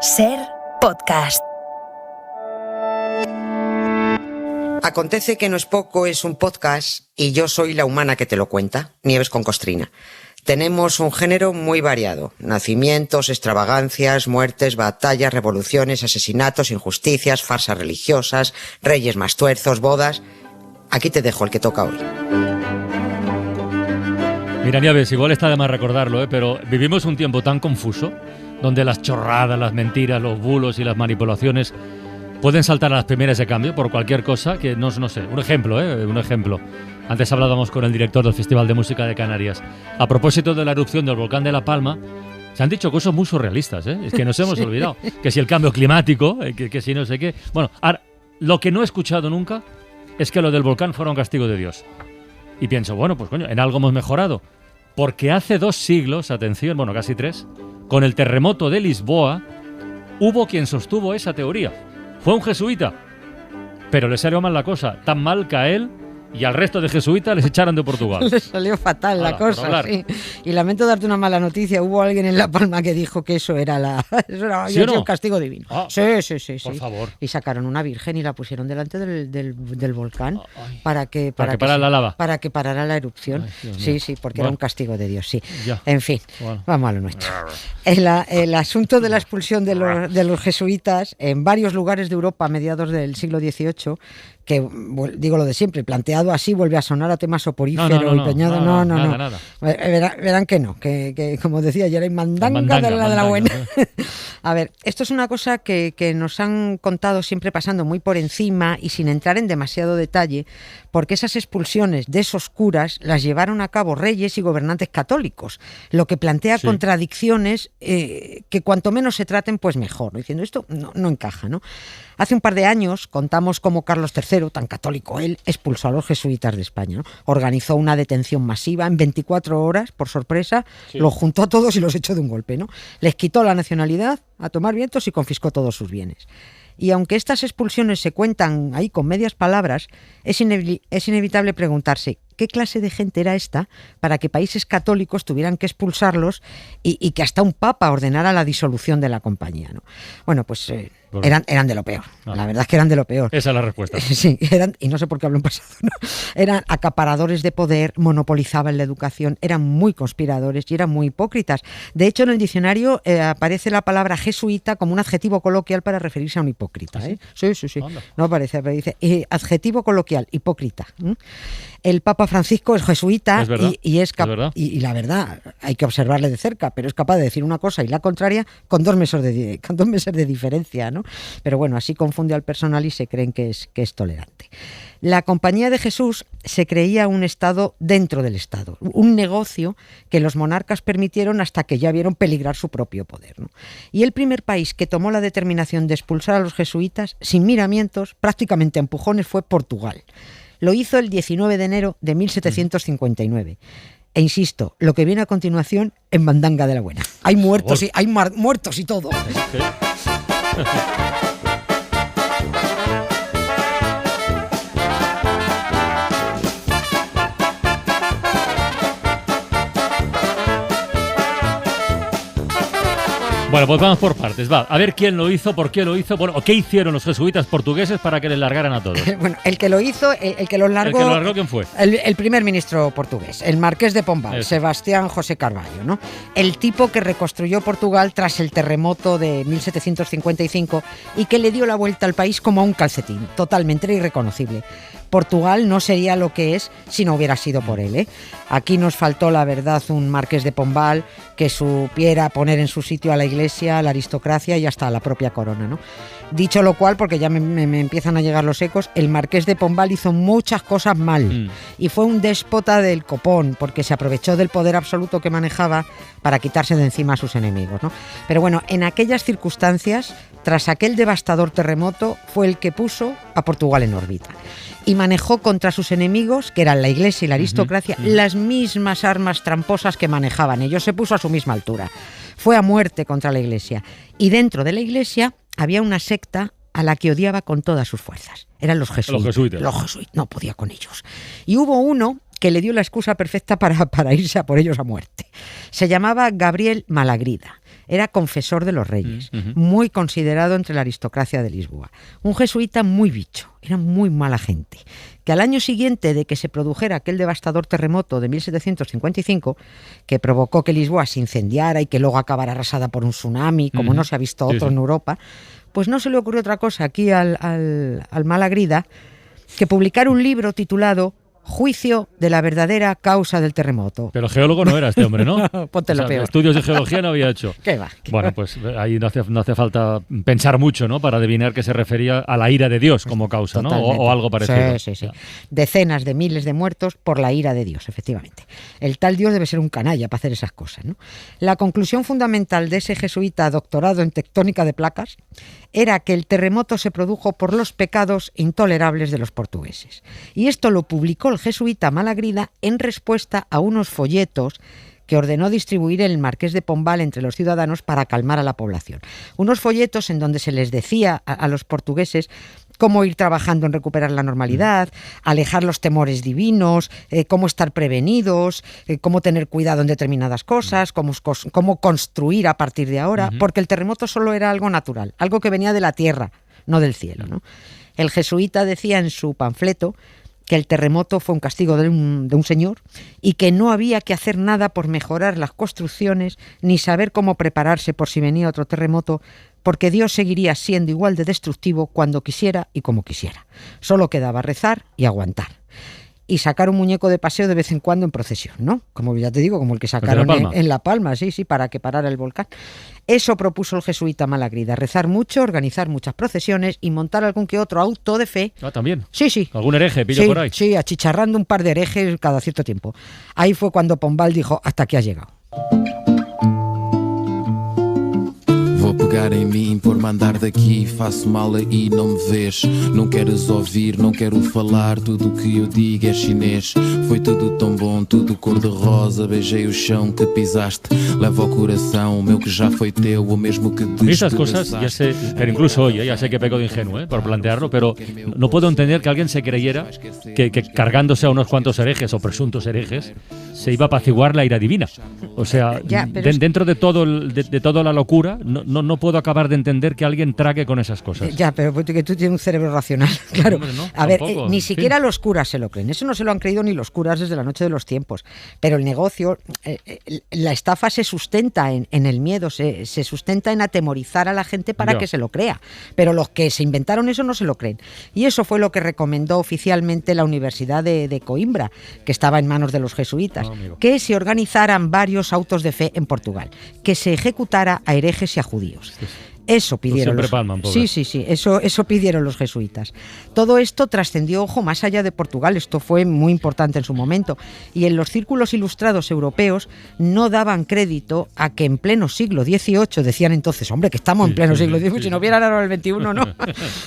Ser Podcast. Acontece que No es poco es un podcast y yo soy la humana que te lo cuenta, Nieves con Costrina. Tenemos un género muy variado: nacimientos, extravagancias, muertes, batallas, revoluciones, asesinatos, injusticias, farsas religiosas, reyes más tuerzos, bodas. Aquí te dejo el que toca hoy. Mira, Nieves, igual está de más recordarlo, pero vivimos un tiempo tan confuso donde las chorradas, las mentiras, los bulos y las manipulaciones pueden saltar a las primeras de cambio por cualquier cosa que no sé. Un ejemplo. Antes hablábamos con el director del Festival de Música de Canarias. A propósito de la erupción del volcán de La Palma, se han dicho cosas muy surrealistas, Es que nos hemos olvidado. Que si el cambio climático, que si no sé qué. Bueno, ahora, lo que no he escuchado nunca es que lo del volcán fuera un castigo de Dios. Y pienso, bueno, pues coño, en algo hemos mejorado. Porque hace 2 siglos, atención, bueno, casi 3, con el terremoto de Lisboa, hubo quien sostuvo esa teoría. Fue un jesuita, pero le salió mal la cosa, tan mal que a él y al resto de jesuitas les echaron de Portugal. Les salió fatal la cosa, sí. Y lamento darte una mala noticia, hubo alguien en La Palma que dijo que eso era ¿Sí o no? un castigo divino. Sí. Por favor. Y sacaron una virgen y la pusieron delante del volcán para que parara la lava. Para que parara la erupción. Sí, porque era un castigo de Dios, sí. Ya. En fin, vamos a lo nuestro. El asunto de la expulsión de los jesuitas en varios lugares de Europa a mediados del siglo XVIII, que digo lo de siempre, planteado así vuelve a sonar a tema soporífero y peñado. Nada. Verán que no, que como decía ayer hay mandanga de la buena. A ver, esto es una cosa que nos han contado siempre pasando muy por encima y sin entrar en demasiado detalle, porque esas expulsiones de esos curas las llevaron a cabo reyes y gobernantes católicos, lo que plantea contradicciones que cuanto menos se traten, pues mejor, ¿no? Diciendo esto no encaja, ¿no? Hace un par de años contamos cómo Carlos III, tan católico él, expulsó a los jesuitas de España, ¿no? Organizó una detención masiva en 24 horas, por sorpresa, los juntó a todos y los echó de un golpe, ¿no? Les quitó la nacionalidad, a tomar vientos, y confiscó todos sus bienes. Y aunque estas expulsiones se cuentan ahí con medias palabras, es inevitable preguntarse qué clase de gente era esta para que países católicos tuvieran que expulsarlos y que hasta un papa ordenara la disolución de la compañía, ¿no? Bueno, pues eran de lo peor. La verdad es que eran de lo peor. Esa es la respuesta. Sí, y no sé por qué hablo en pasado, ¿no? Eran acaparadores de poder, monopolizaban la educación, eran muy conspiradores y eran muy hipócritas. De hecho, en el diccionario aparece la palabra jesuita como un adjetivo coloquial para referirse a un hipócrita. Sí. Anda. No aparece, pero dice adjetivo coloquial, hipócrita. El Papa Francisco es jesuita, es verdad, y la verdad hay que observarle de cerca, pero es capaz de decir una cosa y la contraria con 2 meses de diferencia, ¿no? Pero bueno, así confunde al personal y se creen que es tolerante. La Compañía de Jesús se creía un Estado dentro del Estado, un negocio que los monarcas permitieron hasta que ya vieron peligrar su propio poder, ¿no? Y el primer país que tomó la determinación de expulsar a los jesuitas sin miramientos, prácticamente a empujones, fue Portugal. Lo hizo el 19 de enero de 1759. E insisto, lo que viene a continuación es mandanga de la buena. Hay muertos y todo. Bueno, pues vamos por partes. Va, a ver quién lo hizo, por qué lo hizo, o qué hicieron los jesuitas portugueses para que les largaran a todos. Bueno, el que lo hizo, el que los largó... ¿El que lo largó quién fue? El primer ministro portugués, el marqués de Pombal, Sebastián José Carvalho, ¿no? El tipo que reconstruyó Portugal tras el terremoto de 1755 y que le dio la vuelta al país como a un calcetín, totalmente irreconocible. Portugal no sería lo que es si no hubiera sido por él, Aquí nos faltó, la verdad, un marqués de Pombal que supiera poner en su sitio a la iglesia, a la aristocracia y hasta a la propia corona, ¿no? Dicho lo cual, porque ya me empiezan a llegar los ecos, el marqués de Pombal hizo muchas cosas mal y fue un déspota del copón, porque se aprovechó del poder absoluto que manejaba para quitarse de encima a sus enemigos, ¿no? Pero bueno, en aquellas circunstancias, tras aquel devastador terremoto, fue el que puso a Portugal en órbita y manejó contra sus enemigos, que eran la iglesia y la aristocracia, las mismas armas tramposas que manejaban ellos. Se puso a su misma altura. Fue a muerte contra la iglesia. Y dentro de la iglesia había una secta a la que odiaba con todas sus fuerzas. Eran los jesuitas. Los jesuitas, no podía con ellos. Y hubo uno que le dio la excusa perfecta para irse a por ellos a muerte. Se llamaba Gabriel Malagrida. Era confesor de los reyes, muy considerado entre la aristocracia de Lisboa. Un jesuita muy bicho, era muy mala gente, que al año siguiente de que se produjera aquel devastador terremoto de 1755, que provocó que Lisboa se incendiara y que luego acabara arrasada por un tsunami, como no se ha visto otro en Europa, pues no se le ocurrió otra cosa aquí al Malagrida que publicar un libro titulado Juicio de la verdadera causa del terremoto. Pero geólogo no era este hombre, ¿no? Ponte lo peor. Estudios de geología no había hecho. ¿Qué va? Bueno, pues ahí no hace falta pensar mucho, ¿no? Para adivinar que se refería a la ira de Dios como causa, ¿no? O algo parecido. Sí. Decenas de miles de muertos por la ira de Dios, efectivamente. El tal Dios debe ser un canalla para hacer esas cosas, ¿no? La conclusión fundamental de ese jesuita doctorado en tectónica de placas era que el terremoto se produjo por los pecados intolerables de los portugueses. Y esto lo publicó el jesuita Malagrida en respuesta a unos folletos que ordenó distribuir el marqués de Pombal entre los ciudadanos para calmar a la población. Unos folletos en donde se les decía a los portugueses cómo ir trabajando en recuperar la normalidad, alejar los temores divinos, cómo estar prevenidos, cómo tener cuidado en determinadas cosas, cómo construir a partir de ahora, porque el terremoto solo era algo natural, algo que venía de la tierra, no del cielo, ¿no? El jesuita decía en su panfleto que el terremoto fue un castigo de un señor y que no había que hacer nada por mejorar las construcciones ni saber cómo prepararse por si venía otro terremoto, porque Dios seguiría siendo igual de destructivo cuando quisiera y como quisiera. Solo quedaba rezar y aguantar. Y sacar un muñeco de paseo de vez en cuando en procesión, ¿no? Como ya te digo, como el que sacaron en La Palma, sí, para que parara el volcán. Eso propuso el jesuita Malagrida, rezar mucho, organizar muchas procesiones y montar algún que otro auto de fe. Ah, ¿también? Sí. ¿Algún hereje pillo por ahí? Sí, achicharrando un par de herejes cada cierto tiempo. Ahí fue cuando Pombal dijo, hasta aquí has llegado. Vou pegar em mim por mandar daqui, faço mal aí, não me vês. Não queres ouvir, não quero falar, tudo o que eu digo é chinês. Foi tudo tão bom, tudo cor-de-rosa, beijei o chão que pisaste. Leva ao coração o meu que já foi teu, o mesmo que despedaçaste. Esas cosas, ya sé, pero incluso hoy, ya sé que peco de ingenuo por plantearlo, pero no puedo entender que alguien se creyera que cargándose a unos cuantos herejes o presuntos herejes se iba a apaciguar la ira divina. O sea, dentro de toda la locura, no puedo acabar de entender que alguien trague con esas cosas. Ya, pero que tú tienes un cerebro racional, claro. Hombre, no, a ver, tampoco, ni siquiera los curas se lo creen. Eso no se lo han creído ni los curas desde la noche de los tiempos. Pero el negocio, la estafa se sustenta en el miedo, se sustenta en atemorizar a la gente para que se lo crea. Pero los que se inventaron eso no se lo creen. Y eso fue lo que recomendó oficialmente la Universidad de Coimbra, que estaba en manos de los jesuitas, que se organizaran varios autos de fe en Portugal, que se ejecutara a herejes y a judíos. Eso pidieron eso pidieron los jesuitas. Todo esto trascendió, ojo, más allá de Portugal. Esto fue muy importante en su momento. Y en los círculos ilustrados europeos no daban crédito a que en pleno siglo XVIII, decían entonces, hombre, que estamos en pleno siglo XVIII, si no hubiera ahora el XXI, ¿no?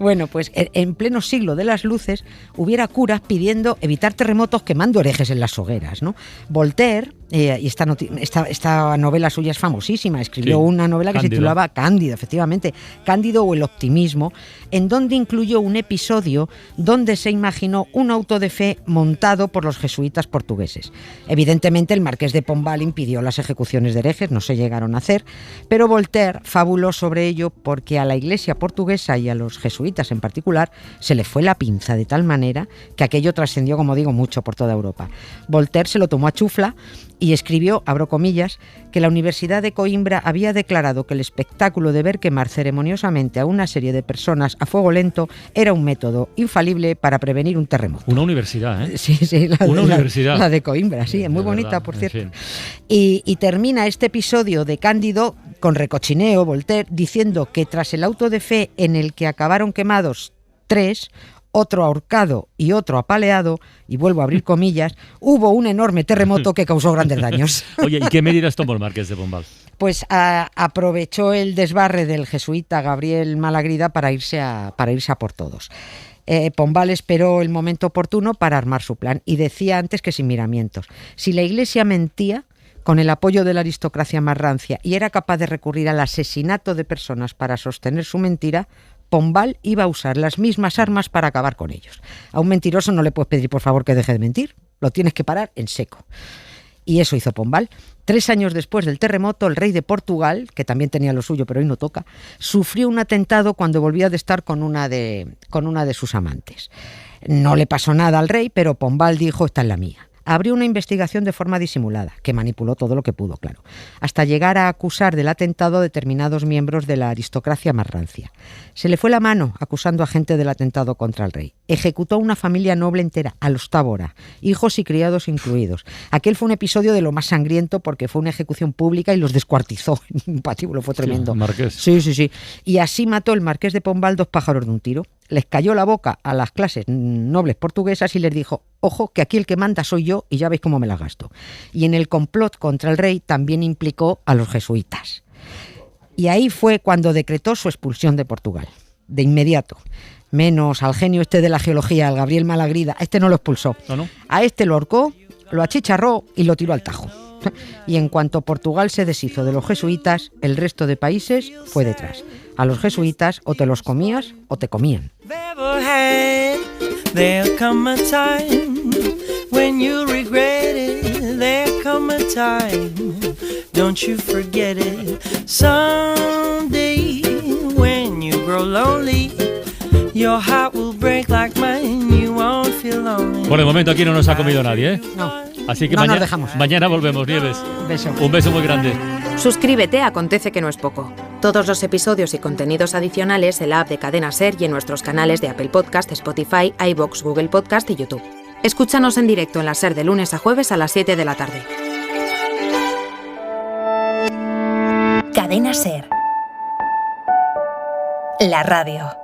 Bueno, pues en pleno siglo de las luces hubiera curas pidiendo evitar terremotos quemando herejes en las hogueras, ¿no? Voltaire, y esta novela suya es famosísima, escribió una novela que se titulaba Cándido, efectivamente, Cándido o el optimismo, en donde incluyó un episodio donde se imaginó un auto de fe montado por los jesuitas portugueses. Evidentemente el marqués de Pombal impidió las ejecuciones de herejes, no se llegaron a hacer, pero Voltaire fabuló sobre ello porque a la iglesia portuguesa y a los jesuitas en particular se le fue la pinza de tal manera que aquello trascendió, como digo, mucho por toda Europa. Voltaire se lo tomó a chufla y escribió, abro comillas, que la Universidad de Coimbra había declarado que el espectáculo de ver quemar ceremoniosamente a una serie de personas a fuego lento era un método infalible para prevenir un terremoto. Una universidad, ¿eh? Sí, universidad. La de Coimbra, sí, es muy bonita, por cierto. Y termina este episodio de Cándido con recochineo, Voltaire, diciendo que tras el auto de fe en el que acabaron quemados 3, otro ahorcado y otro apaleado, y vuelvo a abrir comillas, hubo un enorme terremoto que causó grandes daños. Oye, ¿y qué medidas tomó el marqués de Pombal? Pues aprovechó el desbarre del jesuita Gabriel Malagrida para irse a por todos. Pombal esperó el momento oportuno para armar su plan y decía antes que sin miramientos. Si la Iglesia mentía, con el apoyo de la aristocracia más rancia, y era capaz de recurrir al asesinato de personas para sostener su mentira, Pombal iba a usar las mismas armas para acabar con ellos. A un mentiroso no le puedes pedir, por favor, que deje de mentir. lo tienes que parar en seco. Y eso hizo Pombal. 3 años después del terremoto, el rey de Portugal, que también tenía lo suyo, pero hoy no toca, sufrió un atentado cuando volvía de estar con una de sus amantes. No le pasó nada al rey, pero Pombal dijo, esta es la mía. Abrió una investigación de forma disimulada, que manipuló todo lo que pudo, claro, hasta llegar a acusar del atentado a determinados miembros de la aristocracia más rancia. Se le fue la mano acusando a gente del atentado contra el rey. Ejecutó a una familia noble entera, a los Tábora, hijos y criados incluidos. Aquel fue un episodio de lo más sangriento porque fue una ejecución pública y los descuartizó. Un patíbulo, fue tremendo. Sí, marqués. Sí. Y así mató el marqués de Pombal 2 pájaros de un tiro. Les cayó la boca a las clases nobles portuguesas y les dijo, ojo, que aquí el que manda soy yo y ya veis cómo me la gasto. Y en el complot contra el rey también implicó a los jesuitas. Y ahí fue cuando decretó su expulsión de Portugal, de inmediato. Menos al genio este de la geología, al Gabriel Malagrida, a este no lo expulsó. ¿No? A este lo ahorcó, lo achicharró y lo tiró al Tajo. Y en cuanto Portugal se deshizo de los jesuitas, el resto de países fue detrás. A los jesuitas o te los comías o te comían. There'll come a time when you regret it. There'll come a time, don't you forget it. Someday when you grow lonely, your heart will break like mine. You won't feel lonely. Por el momento aquí no nos ha comido nadie, ¿eh? No. Así que No nos dejamos. mañana volvemos, Nieves. Beso. Un beso muy grande. Suscríbete a Acontece que no es poco. Todos los episodios y contenidos adicionales en la app de Cadena SER y en nuestros canales de Apple Podcast, Spotify, iVoox, Google Podcast y YouTube. Escúchanos en directo en la SER de lunes a jueves a las 7 de la tarde. Cadena SER. La radio.